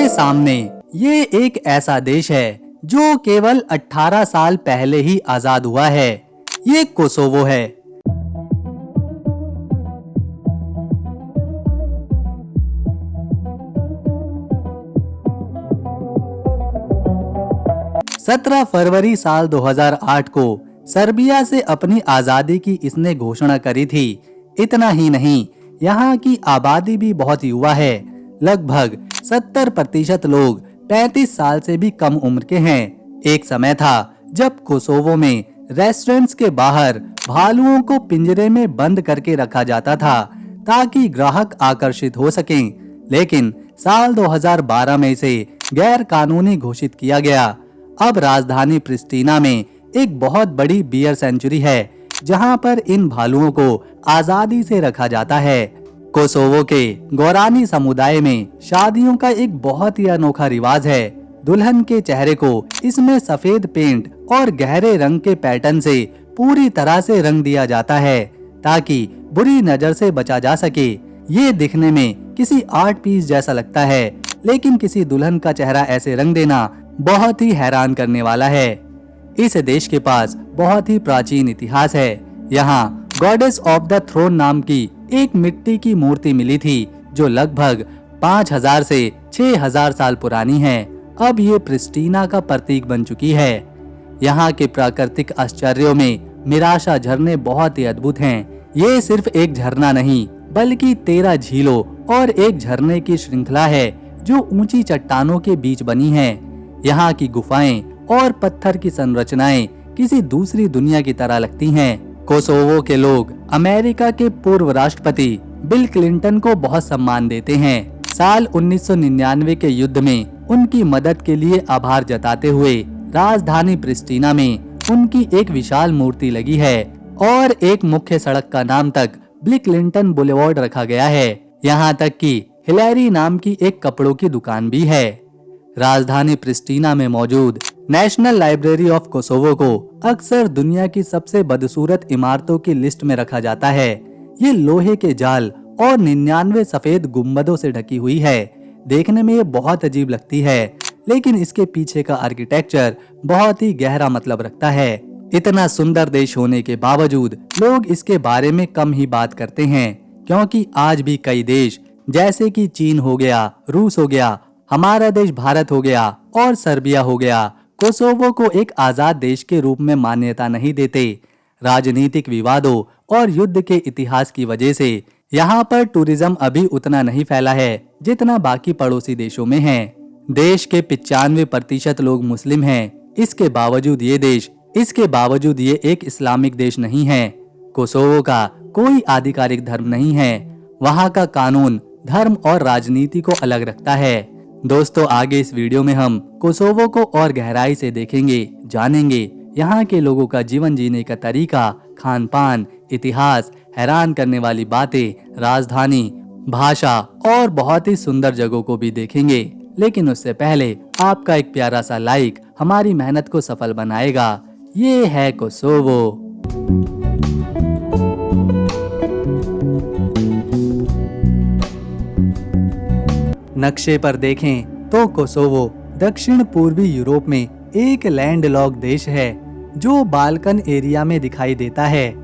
आपके सामने ये एक ऐसा देश है जो केवल 18 साल पहले ही आजाद हुआ है। ये कोसोवो है। सत्रह फरवरी साल 2008 को सर्बिया से अपनी आजादी की इसने घोषणा करी थी। इतना ही नहीं, यहाँ की आबादी भी बहुत युवा है। लगभग 70% लोग 35 साल से भी कम उम्र के हैं। एक समय था जब कोसोवो में रेस्टोरेंट्स के बाहर भालुओं को पिंजरे में बंद करके रखा जाता था ताकि ग्राहक आकर्षित हो सकें। लेकिन साल 2012 में इसे गैर कानूनी घोषित किया गया। अब राजधानी प्रिस्टीना में एक बहुत बड़ी बियर सेंचुरी है जहां पर इन भालुओं को आजादी से रखा जाता है। कोसोवो के गोरानी समुदाय में शादियों का एक बहुत ही अनोखा रिवाज है। दुल्हन के चेहरे को इसमें सफेद पेंट और गहरे रंग के पैटर्न से पूरी तरह से रंग दिया जाता है ताकि बुरी नजर से बचा जा सके। ये दिखने में किसी आर्ट पीस जैसा लगता है, लेकिन किसी दुल्हन का चेहरा ऐसे रंग देना बहुत ही हैरान करने वाला है। इस देश के पास बहुत ही प्राचीन इतिहास है। यहाँ गॉडेस ऑफ द थ्रोन नाम की एक मिट्टी की मूर्ति मिली थी जो लगभग 5000 से 6000 साल पुरानी है। अब ये प्रिस्टीना का प्रतीक बन चुकी है। यहाँ के प्राकृतिक आश्चर्यों में मिराशा झरने बहुत ही अद्भुत हैं। ये सिर्फ एक झरना नहीं बल्कि 13 झीलों और एक झरने की श्रृंखला है जो ऊंची चट्टानों के बीच बनी है। यहाँ की गुफाएं और पत्थर की संरचनाएं किसी दूसरी दुनिया की तरह लगती हैं। कोसोवो के लोग अमेरिका के पूर्व राष्ट्रपति बिल क्लिंटन को बहुत सम्मान देते हैं। साल 1999 के युद्ध में उनकी मदद के लिए आभार जताते हुए राजधानी प्रिस्टीना में उनकी एक विशाल मूर्ति लगी है और एक मुख्य सड़क का नाम तक बिल क्लिंटन बुलेवार्ड रखा गया है। यहाँ तक कि हिलैरी नाम की एक कपड़ों की दुकान भी है। राजधानी प्रिस्टीना में मौजूद नेशनल लाइब्रेरी ऑफ कोसोवो को अक्सर दुनिया की सबसे बदसूरत इमारतों की लिस्ट में रखा जाता है। ये लोहे के जाल और 99 सफेद गुम्बदों से ढकी हुई है। देखने में ये बहुत अजीब लगती है, लेकिन इसके पीछे का आर्किटेक्चर बहुत ही गहरा मतलब रखता है। इतना सुंदर देश होने के बावजूद लोग इसके बारे में कम ही बात करते हैं, क्योंकि आज भी कई देश जैसे कि चीन हो गया, रूस हो गया, हमारा देश भारत हो गया और सर्बिया हो गया, कोसोवो को एक आजाद देश के रूप में मान्यता नहीं देते। राजनीतिक विवादों और युद्ध के इतिहास की वजह से यहाँ पर टूरिज्म अभी उतना नहीं फैला है जितना बाकी पड़ोसी देशों में है। देश के 95% लोग मुस्लिम हैं। इसके बावजूद ये एक इस्लामिक देश नहीं है। कोसोवो का कोई आधिकारिक धर्म नहीं है। वहाँ का कानून धर्म और राजनीति को अलग रखता है। दोस्तों, आगे इस वीडियो में हम कोसोवो को और गहराई से देखेंगे, जानेंगे यहाँ के लोगों का जीवन जीने का तरीका, खान पान, इतिहास, हैरान करने वाली बातें, राजधानी, भाषा और बहुत ही सुंदर जगहों को भी देखेंगे। लेकिन उससे पहले आपका एक प्यारा सा लाइक हमारी मेहनत को सफल बनाएगा। ये है कोसोवो। नक्शे पर देखें तो कोसोवो दक्षिण पूर्वी यूरोप में एक लैंडलॉक्ड देश है जो बाल्कन एरिया में दिखाई देता है।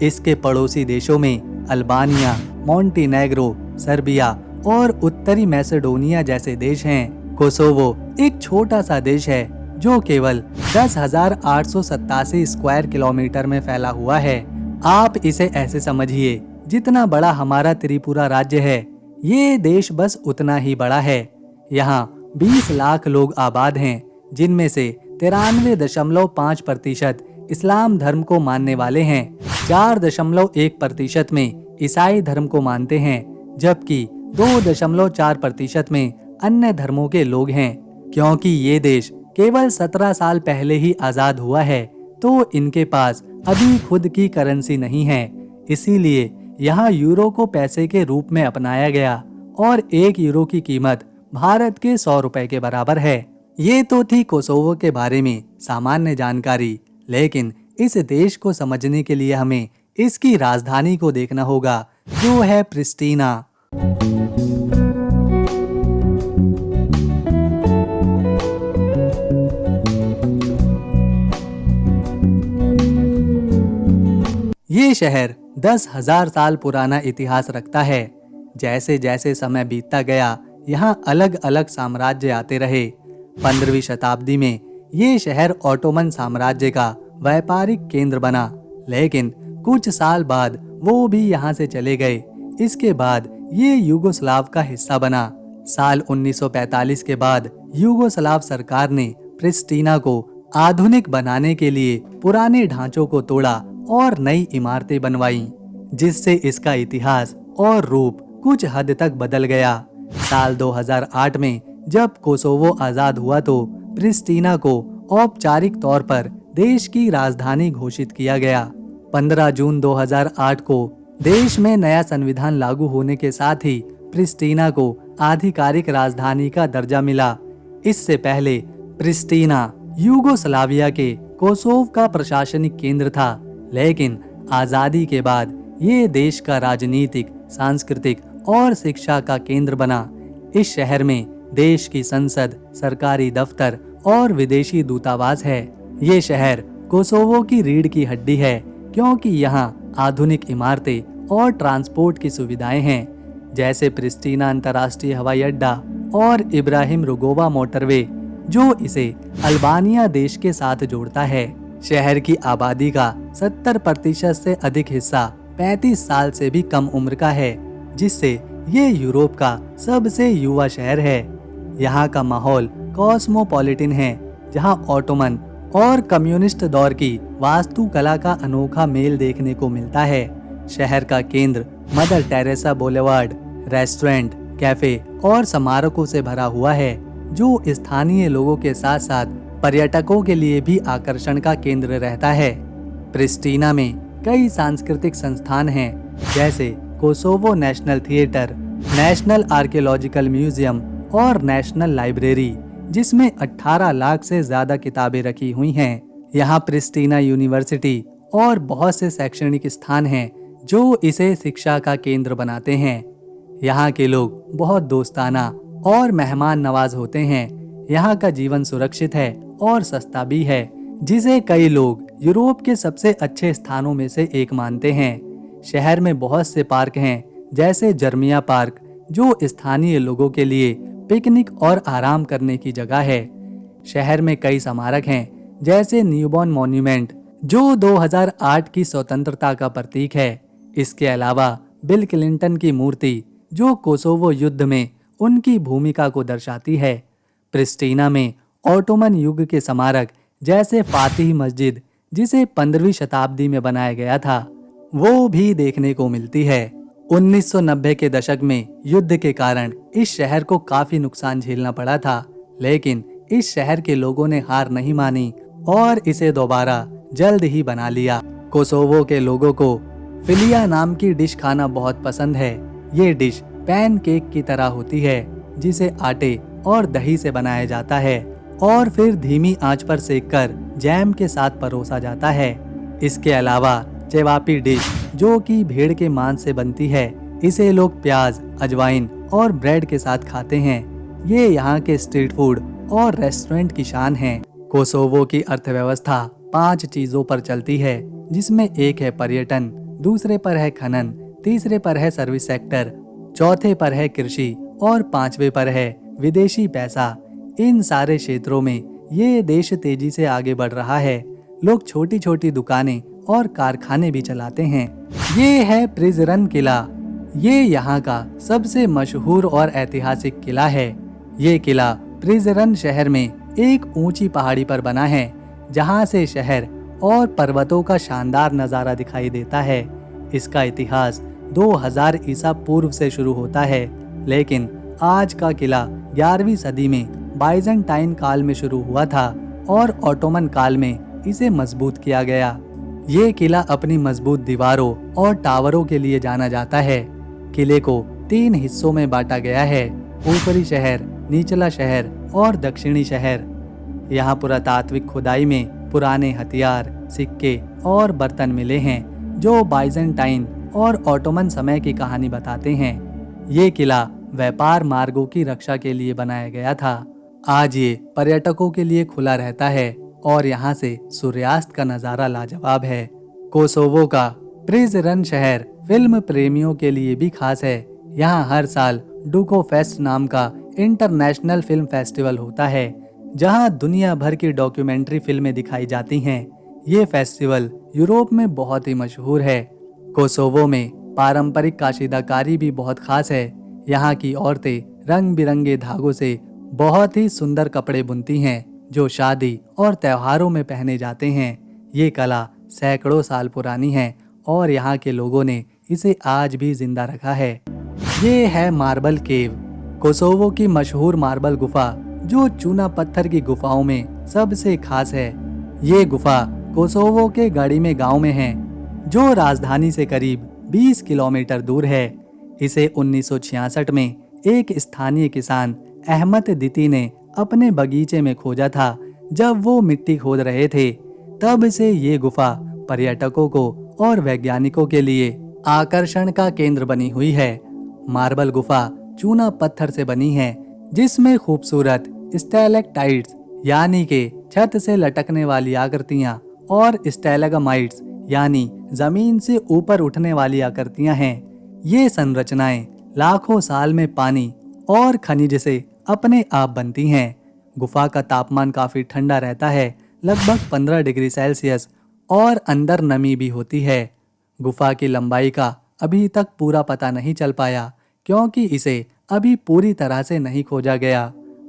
इसके पड़ोसी देशों में अल्बानिया, मोंटेनेग्रो, सर्बिया और उत्तरी मैसेडोनिया जैसे देश हैं। कोसोवो एक छोटा सा देश है जो केवल 10,887 स्क्वायर किलोमीटर में फैला हुआ है। आप इसे ऐसे समझिए जितना बड़ा हमारा त्रिपुरा राज्य है, ये देश बस उतना ही बड़ा है। यहाँ 20 लाख लोग आबाद हैं, जिनमें से 93.5% इस्लाम धर्म को मानने वाले हैं। 4.1% में ईसाई धर्म को मानते हैं, जबकि 2.4% में अन्य धर्मों के लोग हैं। क्योंकि ये देश केवल 17 साल पहले ही आजाद हुआ है, तो इनके पास अभी खुद की करेंसी नहीं है। इसीलिए यहाँ यूरो को पैसे के रूप में अपनाया गया और 1 यूरो की कीमत भारत के 100 रुपए के बराबर है। ये तो थी कोसोवो के बारे में सामान्य जानकारी, लेकिन इस देश को समझने के लिए हमें इसकी राजधानी को देखना होगा, जो है प्रिस्टीना। ये शहर 10,000 साल पुराना इतिहास रखता है। जैसे जैसे समय बीतता गया, यहाँ अलग अलग साम्राज्य आते रहे। 15वीं शताब्दी में ये शहर ऑटोमन साम्राज्य का व्यापारिक केंद्र बना, लेकिन कुछ साल बाद वो भी यहाँ से चले गए। इसके बाद ये यूगोस्लाव का हिस्सा बना। साल 1945 के बाद यूगोस्लाव सरकार ने प्रिस्टीना को आधुनिक बनाने के लिए पुराने ढांचों को तोड़ा और नई इमारतें बनवाई, जिससे इसका इतिहास और रूप कुछ हद तक बदल गया। साल 2008 में जब कोसोवो आजाद हुआ तो प्रिस्टीना को औपचारिक तौर पर देश की राजधानी घोषित किया गया। 15 जून 2008 को देश में नया संविधान लागू होने के साथ ही प्रिस्टीना को आधिकारिक राजधानी का दर्जा मिला। इससे पहले प्रिस्टीना यूगोस्लाविया के कोसोव का प्रशासनिक केंद्र था, लेकिन आजादी के बाद ये देश का राजनीतिक, सांस्कृतिक और शिक्षा का केंद्र बना। इस शहर में देश की संसद, सरकारी दफ्तर और विदेशी दूतावास है। ये शहर कोसोवो की रीढ़ की हड्डी है, क्योंकि यहाँ आधुनिक इमारतें और ट्रांसपोर्ट की सुविधाएं हैं, जैसे प्रिस्टीना अंतर्राष्ट्रीय हवाई अड्डा और इब्राहिम रुगोवा मोटरवे, जो इसे अल्बानिया देश के साथ जोड़ता है। शहर की आबादी का 70% से अधिक हिस्सा 35 साल से भी कम उम्र का है, जिससे ये यूरोप का सबसे युवा शहर है। यहाँ का माहौल कॉस्मोपॉलिटन है, जहाँ ऑटोमन और कम्युनिस्ट दौर की वास्तुकला का अनोखा मेल देखने को मिलता है। शहर का केंद्र मदर टेरेसा बोulevard, रेस्टोरेंट, कैफे और स्मारकों से भरा हुआ है, जो स्थानीय लोगों के साथ साथ पर्यटकों के लिए भी आकर्षण का केंद्र रहता है। प्रिस्टीना में कई सांस्कृतिक संस्थान हैं, जैसे Kosovo national theatre, national archaeological museum और नेशनल लाइब्रेरी, जिसमें 18 लाख से ज्यादा किताबें रखी हुई हैं। यहाँ प्रिस्टीना यूनिवर्सिटी और बहुत से शैक्षणिक स्थान हैं, जो इसे शिक्षा का केंद्र बनाते हैं। यहाँ के लोग बहुत दोस्ताना और मेहमान नवाज होते हैं। यहाँ का जीवन सुरक्षित है और सस्ता भी है, जिसे कई लोग यूरोप के सबसे अच्छे स्थानों में से एक मानते हैं। शहर में बहुत से पार्क हैं, जैसे जर्मिया पार्क, जो स्थानीय लोगों के लिए पिकनिक और आराम करने की जगह है। शहर में कई स्मारक हैं, जैसे न्यूबॉर्न मॉन्यूमेंट, जो 2008 की स्वतंत्रता का प्रतीक है। इसके अलावा बिल क्लिंटन की मूर्ति, जो कोसोवो युद्ध में उनकी भूमिका को दर्शाती है। प्रिस्टीना में ऑटोमन युग के स्मारक, जैसे फातिह मस्जिद, जिसे 15वीं शताब्दी में बनाया गया था, वो भी देखने को मिलती है। 1990 के दशक में युद्ध के कारण इस शहर को काफी नुकसान झेलना पड़ा था, लेकिन इस शहर के लोगों ने हार नहीं मानी और इसे दोबारा जल्द ही बना लिया। कोसोवो के लोगों को फिलिया नाम की डिश खाना बहुत पसंद है। ये डिश पैनकेक की तरह होती है, जिसे आटे और दही से बनाया जाता है और फिर धीमी आंच पर सेककर जैम के साथ परोसा जाता है। इसके अलावा चेवापी डिश, जो कि भेड़ के मांस से बनती है, इसे लोग प्याज, अजवाइन और ब्रेड के साथ खाते हैं। ये यहाँ के स्ट्रीट फूड और रेस्टोरेंट की शान है। कोसोवो की अर्थव्यवस्था 5 चीजों पर चलती है, जिसमें एक है पर्यटन, दूसरे पर है खनन, तीसरे पर है सर्विस सेक्टर, चौथे पर है कृषि और 5वें पर है विदेशी पैसा। इन सारे क्षेत्रों में ये देश तेजी से आगे बढ़ रहा है। लोग छोटी छोटी दुकानें और कारखाने भी चलाते हैं। ये है प्रिजरन किला। ये यहाँ का सबसे मशहूर और ऐतिहासिक किला है। ये किला प्रिजरन शहर में एक ऊंची पहाड़ी पर बना है, जहाँ से शहर और पर्वतों का शानदार नज़ारा दिखाई देता है। इसका इतिहास 2000 ईसा पूर्व से शुरू होता है, लेकिन आज का किला 11वीं सदी में बाइजेंटाइन काल में शुरू हुआ था और ऑटोमन काल में इसे मजबूत किया गया। ये किला अपनी मजबूत दीवारों और टावरों के लिए जाना जाता है। किले को 3 हिस्सों में बांटा गया है: ऊपरी शहर, निचला शहर और दक्षिणी शहर। यहाँ पुरातात्विक खुदाई में पुराने हथियार, सिक्के और बर्तन मिले हैं, जो बाइजेंटाइन और ऑटोमन समय की कहानी बताते हैं। ये किला व्यापार मार्गों की रक्षा के लिए बनाया गया था। आज ये पर्यटकों के लिए खुला रहता है और यहाँ से सूर्यास्त का नज़ारा लाजवाब है। कोसोवो का प्रिजरन शहर फिल्म प्रेमियों के लिए भी खास है। यहाँ हर साल डुको फेस्ट नाम का इंटरनेशनल फिल्म फेस्टिवल होता है, जहाँ दुनिया भर की डॉक्यूमेंट्री फिल्में दिखाई जाती हैं। ये फेस्टिवल यूरोप में बहुत ही मशहूर है। कोसोवो में पारंपरिक काशीदाकारी भी बहुत खास है। यहाँ की औरतें रंग बिरंगे धागों से बहुत ही सुंदर कपड़े बुनती हैं, जो शादी और त्योहारों में पहने जाते हैं। ये कला सैकड़ों साल पुरानी है और यहाँ के लोगों ने इसे आज भी जिंदा रखा है। ये है मार्बल केव, कोसोवो की मशहूर मार्बल गुफा, जो चूना पत्थर की गुफाओं में सबसे खास है। ये गुफा कोसोवो के गाड़ीमे गांव में है, जो राजधानी से करीब 20 किलोमीटर दूर है। इसे 1966 में एक स्थानीय किसान अहमद दिती ने अपने बगीचे में खोजा था। जब वो मिट्टी खोद रहे थे, तब से ये गुफा पर्यटकों को और वैज्ञानिकों के लिए आकर्षण का केंद्र बनी हुई है। मार्बल गुफा चूना पत्थर से बनी है, जिसमें खूबसूरत स्टैलेक्टाइट्स यानी के छत से लटकने वाली आकृतियां और स्टैलेगमाइट्स यानी जमीन से ऊपर उठने वाली आकृतियां हैं। ये संरचनाएं लाखों साल में पानी और खनिज से अपने आप बनती हैं। गुफा का तापमान काफी ठंडा रहता है, लगभग 15 डिग्री सेल्सियस, और अंदर नमी भी होती है। गुफा की लंबाई का अभी तक पूरा पता नहीं चल पाया, क्योंकि इसे अभी पूरी तरह से नहीं खोजा गया।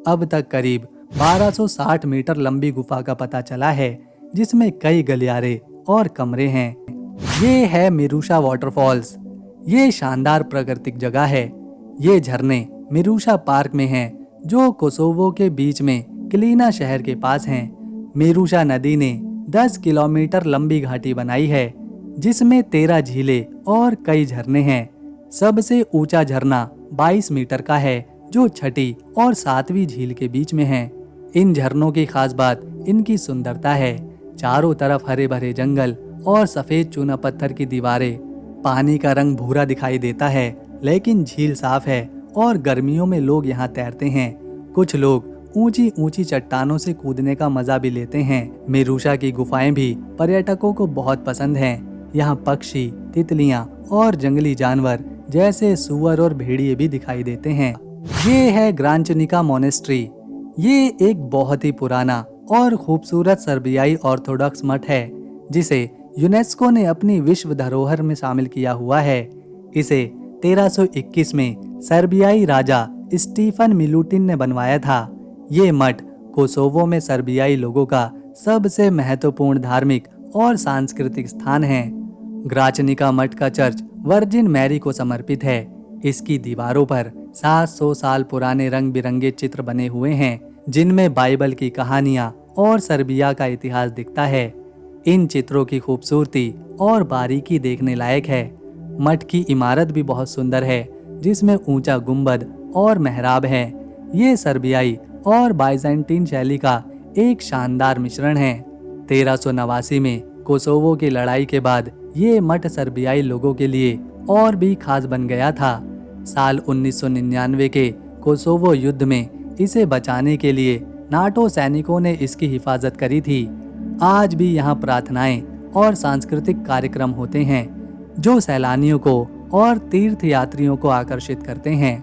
अब तक करीब 1260 मीटर लंबी गुफा का पता चला है, जिसमें कई गलियारे और कमरे हैं। ये है मिरूशा वाटरफॉल्स। ये शानदार प्राकृतिक जगह है। ये झरने मिरूशा पार्क में हैं, जो कोसोवो के बीच में क्लीना शहर के पास हैं। मिरूशा नदी ने 10 किलोमीटर लंबी घाटी बनाई है, जिसमें 13 झीलें और कई झरने हैं। सबसे ऊंचा झरना 22 मीटर का है, जो छठी और 7वीं झील के बीच में है। इन झरनों की खास बात इनकी सुंदरता है। चारों तरफ हरे भरे जंगल और सफेद चूना पत्थर की दीवारें। पानी का रंग भूरा दिखाई देता है, लेकिन झील साफ है और गर्मियों में लोग यहाँ तैरते हैं। कुछ लोग ऊंची ऊंची चट्टानों से कूदने का मजा भी लेते हैं। मिरूशा की गुफाएं भी पर्यटकों को बहुत पसंद हैं। यहाँ पक्षी, तितलियां और जंगली जानवर जैसे सुअर और भेड़िए भी दिखाई देते हैं। ये है ग्रांचनिका मोनेस्ट्री। ये एक बहुत ही पुराना और खूबसूरत सर्बियाई ऑर्थोडॉक्स मठ है, जिसे यूनेस्को ने अपनी विश्व धरोहर में शामिल किया हुआ है। इसे 1321 में सर्बियाई राजा स्टीफन मिलुटिन ने बनवाया था। ये मठ कोसोवो में सर्बियाई लोगों का सबसे महत्वपूर्ण धार्मिक और सांस्कृतिक स्थान है। ग्राचनिका मठ का चर्च वर्जिन मैरी को समर्पित है। इसकी दीवारों पर 700 साल पुराने रंग बिरंगे चित्र बने हुए हैं, जिनमें बाइबल की कहानियां और सर्बिया का इतिहास दिखता है। इन चित्रों की खूबसूरती और बारीकी देखने लायक है। मठ की इमारत भी बहुत सुंदर है, जिसमें ऊंचा गुंबद और मेहराब है। ये सर्बियाई और बाइजेंटीन शैली का एक शानदार मिश्रण है। 1389 में कोसोवो की लड़ाई के बाद ये मठ सर्बियाई लोगों के लिए और भी खास बन गया था। साल 1999 के कोसोवो युद्ध में इसे बचाने के लिए नाटो सैनिकों ने इसकी हिफाजत करी थी। आज भी यहाँ प्रार्थनाएं और सांस्कृतिक कार्यक्रम होते हैं, जो सैलानियों को और तीर्थयात्रियों को आकर्षित करते हैं।